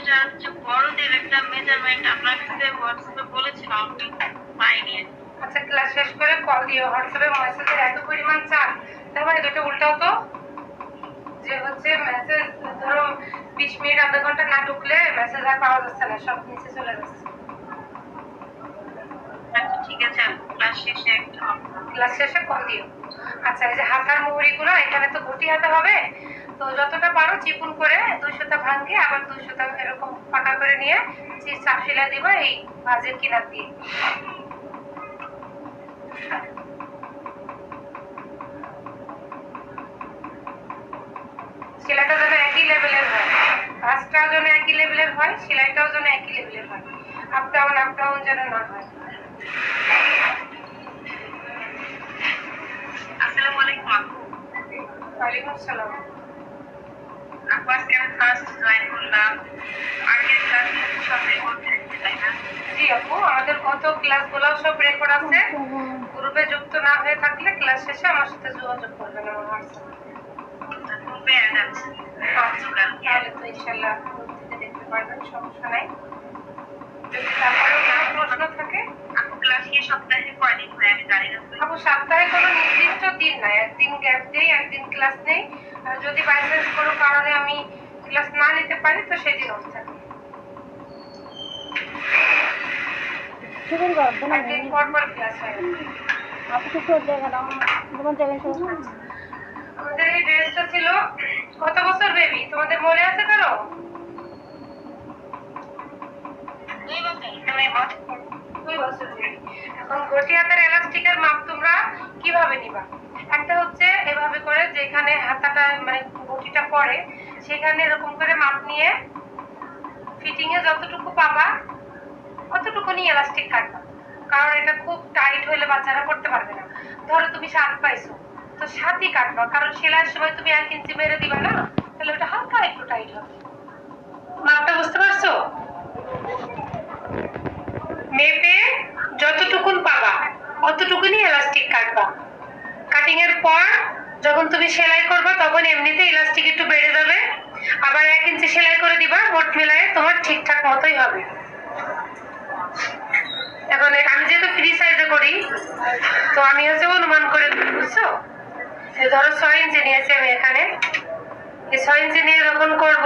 এটা হচ্ছে বড়দের একটা মেজারমেন্ট আপনার কাছে হোয়াটসঅ্যাপে বলেছিলাম, আমি পাইনি। আচ্ছা, ক্লাস শেষ করে কল দিও। হোয়াটসঅ্যাপে মেসেজের এত পরিমাণ চাপ, তার মানে দুটো উল্টাও তো, যে হচ্ছে মেসেজ ধরো 20 মিনিট আধা ঘন্টা না ঢুকলে মেসেজ আর পাওয়া যাচ্ছে না, সব নিচে চলে যাচ্ছে। আচ্ছা ঠিক আছে, ক্লাস শেষে ক্লাস শেষে কল দিও। আচ্ছা, এই যে হাতার মুহুরিগুলো এখানে তো ঘটি হাতা হবে, তো যতটা পারো চিকুন করে 2 সুতা ভাঙে আবার 2 সুতা এরকম পাকা করে নিয়ে চাপ সেলাই দিবা এই ভাঁজের কিনার দিয়ে। সেলাইটা যেন একই লেভেলের হয়, ভাঁজটাও যেন একই লেভেলের হয়, সেলাইটাও যেন একই লেভেলের হয়, আপ ডাউন যেন না হয়। আসসালামু আলাইকুম আপু। ওয়ালাইকুম আসসালাম। আপু আজকে আমি ফার্স্ট জয়েন করলাম, আগের ক্লাস সব রেকর্ড থাকছে তাই না? জি আপু, আমাদের গত ক্লাসগুলো সব রেকর্ড আছে। গ্রুপে যুক্ত না হয়ে থাকলে ক্লাস শেষে আমার সাথে যোগাযোগ করবেন আমার হোয়াটসঅ্যাপে। গ্রুপে অ্যাড আছে, তাহলে তো ইনশাআল্লাহ গ্রুপ থেকে দেখতে পারবেন, সমস্যা নাই। যদি তারপরেও কোনো প্রশ্ন থাকে। আপু ক্লাস কি সপ্তাহে কয়দিন হয় আমি জানি না। আপু সপ্তাহে কোনো নির্দিষ্ট দিন নাই, একদিন গ্যাপ দেই, একদিন ক্লাস নেই। আর যদি বাই চান্স কোনো কারণে আমি ক্লাস না নিতে পারি তো সেদিন অফ থাকে। একদিন পর পর ক্লাস হয়। আমাদের এই ড্রেসটা ছিল কত বছর বেবি, তোমাদের মনে আছে কারো? 2 বছর বেবি। এখন ঘটি হাতার এলাস্টিকের মাপ তোমরা কিভাবে নিবা? একটা হচ্ছে এভাবে করে, যেখানে হাতাটা মানে ঘটিটা পড়ে সেখানে এরকম করে মাপ নিয়ে ফিটিং এ যতটুকু পাবা অতটুকু নিয়ে এলাস্টিক কাটবা, কারণ এটা খুব টাইট হলে বাচ্চারা করতে পারবে না। ধরো তুমি 7 পাইছো, তো 7ই কাটবা, কারণ সেলাইয়ের সময় তুমি 1 ইঞ্চি মেরে দিবা না, তাহলে ওটা হালকা একটু টাইট হবে। মাপটা বুঝতে পারছো? মেপে যতটুকুন পাবা অতটুকুনি এলাস্টিক কাটবা। কাটিং এর পর যখন তুমি সেলাই করবে তখন এমনিতে এলাস্টিক একটু বেড়ে যাবে, আবার 1 ইঞ্চি সেলাই করে দিবা, মোট মিলায়ে তোমার ঠিকঠাক মতোই হবে। এখন আমি যেহেতু ফ্রি সাইজে করি তো আমি হচ্ছে অনুমান করে, বুঝছো, ধরো 6 ইঞ্চি নিয়েছি আমি এখানে, এই 6 ইঞ্চি নিয়ে যখন করবো